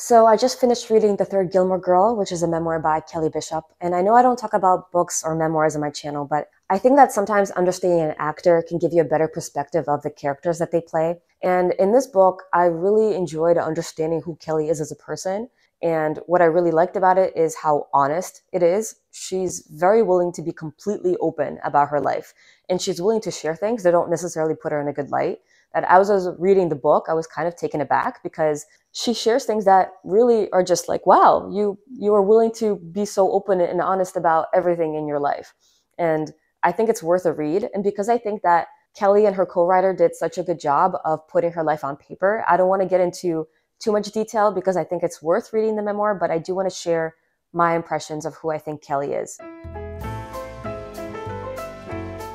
So I just finished reading The Third Gilmore Girl, which is a memoir by Kelly Bishop. And I know I don't talk about books or memoirs on my channel, but I think that sometimes understanding an actor can give you a better perspective of the characters that they play. And in this book, I really enjoyed understanding who Kelly is as a person. And what I really liked about it is how honest it is. She's very willing to be completely open about her life. And she's willing to share things that don't necessarily put her in a good light. That as I was reading the book, I was kind of taken aback because she shares things that really are just like, wow, you are willing to be so open and honest about everything in your life. And I think it's worth a read. And because I think that Kelly and her co-writer did such a good job of putting her life on paper, I don't want to get into too much detail because I think it's worth reading the memoir, but I do want to share my impressions of who I think Kelly is.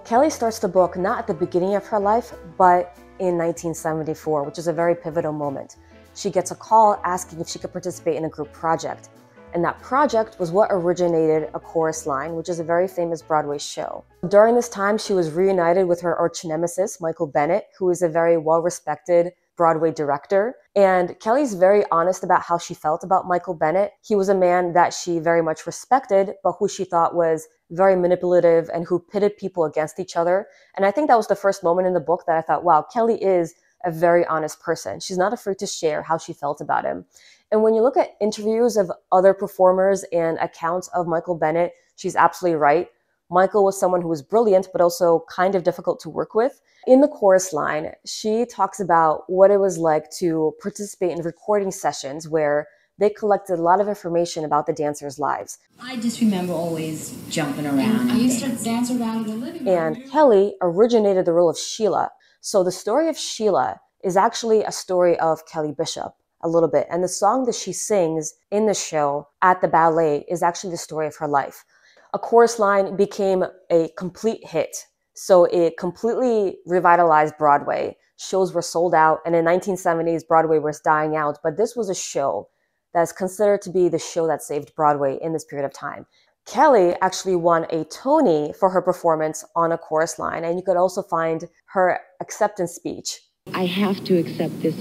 Kelly starts the book not at the beginning of her life, but in 1974, which is a very pivotal moment. She gets a call asking if she could participate in a group project. And that project was what originated A Chorus Line, which is a very famous Broadway show. During this time, she was reunited with her arch nemesis, Michael Bennett, who is a very well-respected Broadway director. And Kelly's very honest about how she felt about Michael Bennett. He was a man that she very much respected, but who she thought was very manipulative and who pitted people against each other. And I think that was the first moment in the book that I thought, wow, Kelly is a very honest person. She's not afraid to share how she felt about him. And when you look at interviews of other performers and accounts of Michael Bennett, she's absolutely right. Michael was someone who was brilliant, but also kind of difficult to work with. In The Chorus Line, she talks about what it was like to participate in recording sessions where they collected a lot of information about the dancers' lives. I just remember always jumping around. I used to dance around in the living room. And Kelly originated the role of Sheila. So the story of Sheila is actually a story of Kelly Bishop a little bit. And the song that she sings in the show at the ballet is actually the story of her life. A Chorus Line became a complete hit. So it completely revitalized Broadway. Shows were sold out. And in 1970s, Broadway was dying out. But this was a show that's considered to be the show that saved Broadway in this period of time. Kelly actually won a Tony for her performance on A Chorus Line, and you could also find her acceptance speech. I have to accept this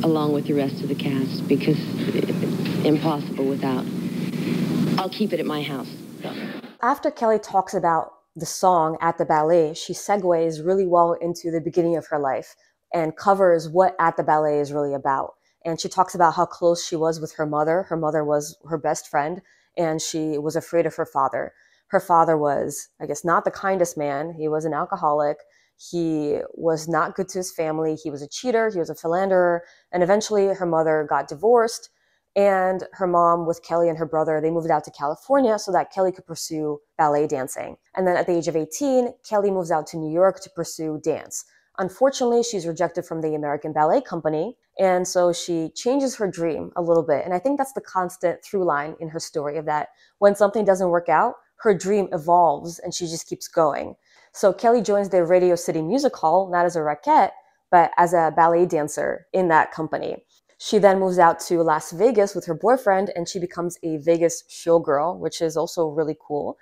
along with the rest of the cast because it's impossible without. I'll keep it at my house. So. After Kelly talks about the song at the ballet, she segues really well into the beginning of her life and covers what At the Ballet is really about. And she talks about how close she was with her mother. Her mother was her best friend, and she was afraid of her father. Her father was, I guess, not the kindest man. He was an alcoholic. He was not good to his family. He was a cheater. He was a philanderer. And eventually her mother got divorced. And her mom, with Kelly and her brother, they moved out to California so that Kelly could pursue ballet dancing. And then at the age of 18, Kelly moves out to New York to pursue dance. Unfortunately, she's rejected from the American Ballet Company, and so she changes her dream a little bit. And I think that's the constant through line in her story of that when something doesn't work out, her dream evolves and she just keeps going. So Kelly joins the Radio City Music Hall, not as a Rockette, but as a ballet dancer in that company. She then moves out to Las Vegas with her boyfriend, and she becomes a Vegas showgirl, which is also really cool.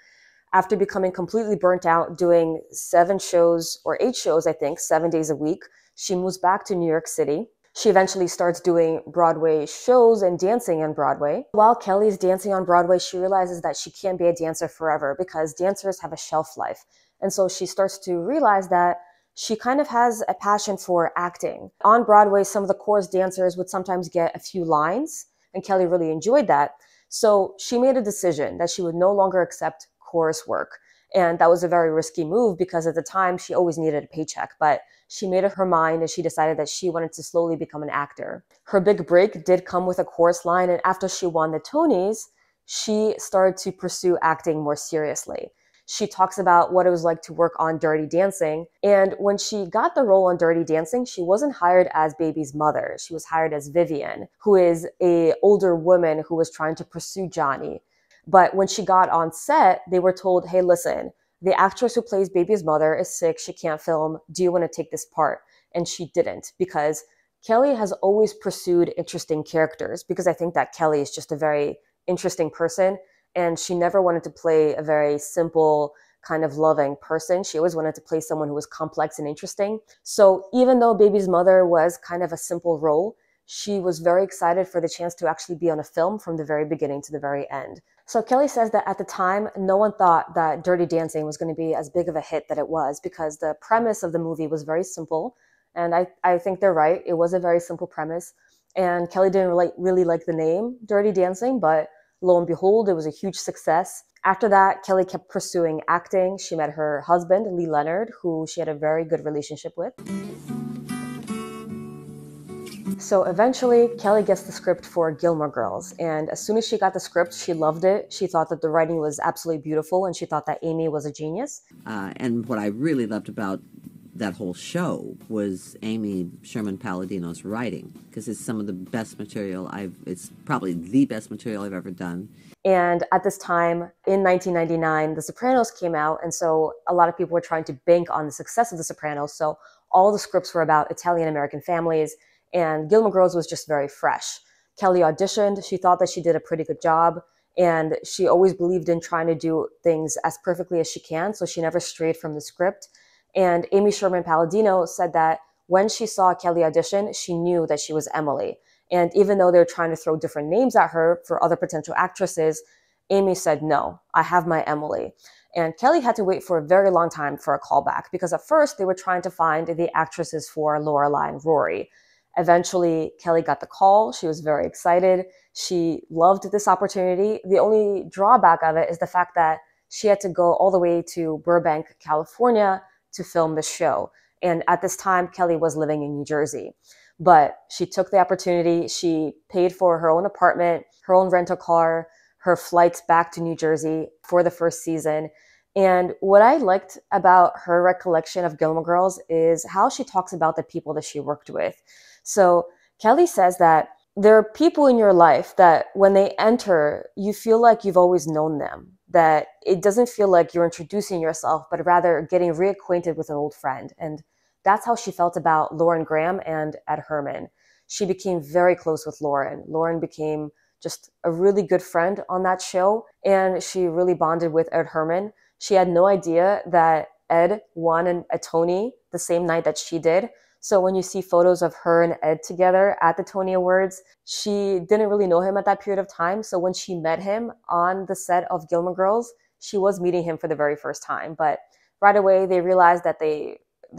After becoming completely burnt out doing 7 shows or 8 shows, I think, 7 days a week, she moves back to New York City. She eventually starts doing Broadway shows and dancing on Broadway. While Kelly's dancing on Broadway, she realizes that she can't be a dancer forever because dancers have a shelf life. And so she starts to realize that she kind of has a passion for acting. On Broadway, some of the chorus dancers would sometimes get a few lines, and Kelly really enjoyed that. So she made a decision that she would no longer accept chorus work. And that was a very risky move because at the time she always needed a paycheck, but she made up her mind and she decided that she wanted to slowly become an actor. Her big break did come with A Chorus Line, and after she won the Tonys, she started to pursue acting more seriously. She talks about what it was like to work on Dirty Dancing. And when she got the role on Dirty Dancing, she wasn't hired as Baby's mother. She was hired as Vivian, who is an older woman who was trying to pursue Johnny. But when she got on set, they were told, hey, listen, the actress who plays Baby's mother is sick. She can't film. Do you want to take this part? And she didn't, because Kelly has always pursued interesting characters, because I think that Kelly is just a very interesting person. And she never wanted to play a very simple, kind of loving person. She always wanted to play someone who was complex and interesting. So even though Baby's mother was kind of a simple role, she was very excited for the chance to actually be on a film from the very beginning to the very end. So Kelly says that at the time, no one thought that Dirty Dancing was going to be as big of a hit that it was, because the premise of the movie was very simple. And I think they're right. It was a very simple premise. And Kelly didn't really like the name Dirty Dancing, but lo and behold, it was a huge success. After that, Kelly kept pursuing acting. She met her husband, Lee Leonard, who she had a very good relationship with. So eventually, Kelly gets the script for Gilmore Girls. And as soon as she got the script, she loved it. She thought that the writing was absolutely beautiful, and she thought that Amy was a genius. And what I really loved about that whole show was Amy Sherman Palladino's writing, because it's some of the best material it's probably the best material I've ever done. And at this time, in 1999, The Sopranos came out, and so a lot of people were trying to bank on the success of The Sopranos. So all the scripts were about Italian-American families, and Gilmore Girls was just very fresh. Kelly auditioned. She thought that she did a pretty good job, and she always believed in trying to do things as perfectly as she can, so she never strayed from the script. And Amy Sherman Palladino said that when she saw Kelly audition, she knew that she was Emily. And even though they were trying to throw different names at her for other potential actresses, Amy said, no, I have my Emily. And Kelly had to wait for a very long time for a callback, because at first they were trying to find the actresses for Lorelai and Rory. Eventually, Kelly got the call. She was very excited. She loved this opportunity. The only drawback of it is the fact that she had to go all the way to Burbank, California to film the show. And at this time, Kelly was living in New Jersey. But she took the opportunity. She paid for her own apartment, her own rental car, her flights back to New Jersey for the first season. And what I liked about her recollection of Gilmore Girls is how she talks about the people that she worked with. So Kelly says that there are people in your life that when they enter, you feel like you've always known them, that it doesn't feel like you're introducing yourself, but rather getting reacquainted with an old friend. And that's how she felt about Lauren Graham and Ed Herman. She became very close with Lauren. Lauren became just a really good friend on that show, and she really bonded with Ed Herman. She had no idea that Ed won a Tony the same night that she did. So when you see photos of her and Ed together at the Tony Awards, she didn't really know him at that period of time. So when she met him on the set of Gilmore Girls, she was meeting him for the very first time. But right away, they realized that they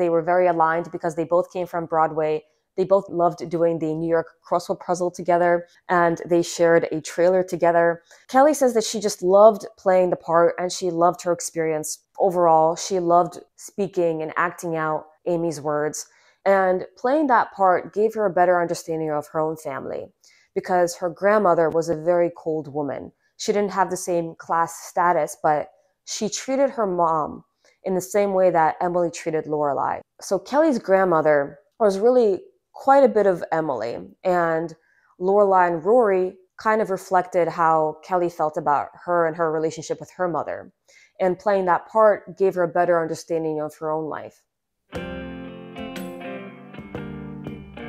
were very aligned because they both came from Broadway. They both loved doing the New York crossword puzzle together, and they shared a trailer together. Kelly says that she just loved playing the part, and she loved her experience overall. She loved speaking and acting out Amy's words. And playing that part gave her a better understanding of her own family, because her grandmother was a very cold woman. She didn't have the same class status, but she treated her mom in the same way that Emily treated Lorelai. So Kelly's grandmother was really quite a bit of Emily, and Lorelai and Rory kind of reflected how Kelly felt about her and her relationship with her mother. And playing that part gave her a better understanding of her own life.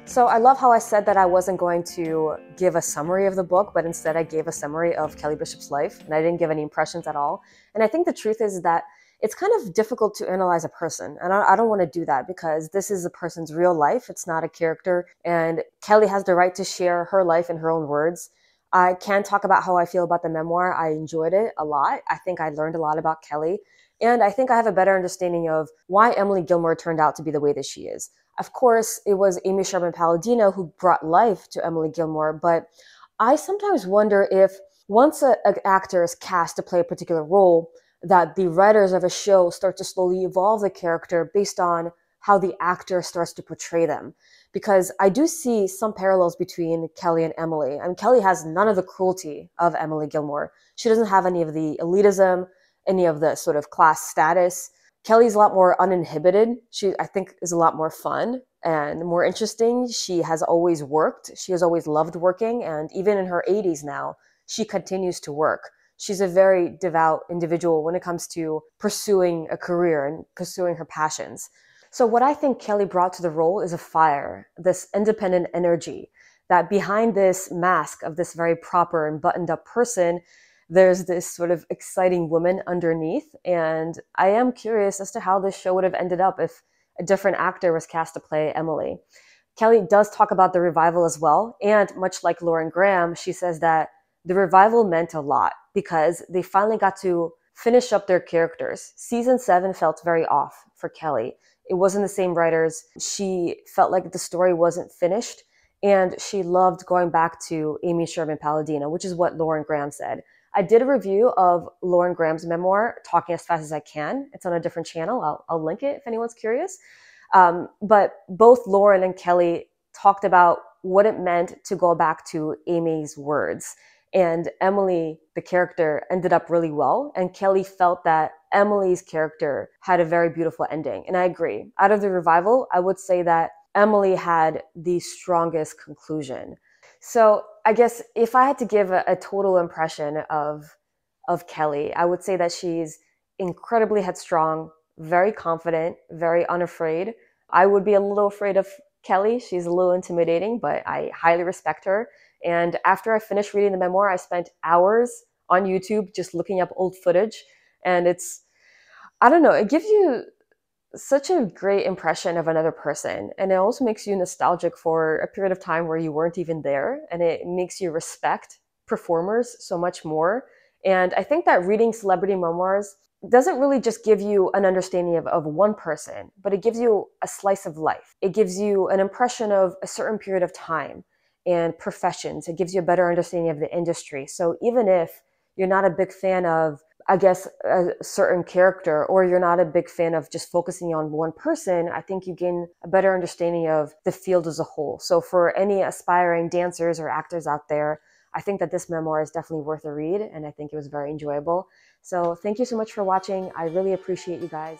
So I love how I said that I wasn't going to give a summary of the book, but instead I gave a summary of Kelly Bishop's life, and I didn't give any impressions at all. And I think the truth is that it's kind of difficult to analyze a person, and I don't want to do that because this is a person's real life. It's not a character, and Kelly has the right to share her life in her own words. I can talk about how I feel about the memoir. I enjoyed it a lot. I think I learned a lot about Kelly, and I think I have a better understanding of why Emily Gilmore turned out to be the way that she is. Of course, it was Amy Sherman Palladino who brought life to Emily Gilmore, but I sometimes wonder if once an actor is cast to play a particular role, that the writers of a show start to slowly evolve the character based on how the actor starts to portray them. Because I do see some parallels between Kelly and Emily. And Kelly has none of the cruelty of Emily Gilmore. She doesn't have any of the elitism, any of the sort of class status. Kelly's a lot more uninhibited. She, I think, is a lot more fun and more interesting. She has always worked. She has always loved working. And even in her 80s now, she continues to work. She's a very devout individual when it comes to pursuing a career and pursuing her passions. So what I think Kelly brought to the role is a fire, this independent energy, that behind this mask of this very proper and buttoned up person, there's this sort of exciting woman underneath. And I am curious as to how this show would have ended up if a different actor was cast to play Emily. Kelly does talk about the revival as well. And much like Lauren Graham, she says that the revival meant a lot because they finally got to finish up their characters. Season 7 felt very off for Kelly. It wasn't the same writers. She felt like the story wasn't finished. And she loved going back to Amy Sherman Palladino, which is what Lauren Graham said. I did a review of Lauren Graham's memoir, Talking as Fast as I Can. It's on a different channel. I'll link it if anyone's curious. But both Lauren and Kelly talked about what it meant to go back to Amy's words. And Emily, the character, ended up really well. And Kelly felt that Emily's character had a very beautiful ending. And I agree. Out of the revival, I would say that Emily had the strongest conclusion. So I guess if I had to give a total impression of Kelly, I would say that she's incredibly headstrong, very confident, very unafraid. I would be a little afraid of Kelly. She's a little intimidating, but I highly respect her. And after I finished reading the memoir, I spent hours on YouTube just looking up old footage. And I don't know, it gives you such a great impression of another person. And it also makes you nostalgic for a period of time where you weren't even there. And it makes you respect performers so much more. And I think that reading celebrity memoirs doesn't really just give you an understanding of one person, but it gives you a slice of life. It gives you an impression of a certain period of time and professions. It gives you a better understanding of the industry. So even if you're not a big fan of, I guess, a certain character, or you're not a big fan of just focusing on one person, I think you gain a better understanding of the field as a whole. So for any aspiring dancers or actors out there, I think that this memoir is definitely worth a read, and I think it was very enjoyable. So thank you so much for watching. I really appreciate you guys.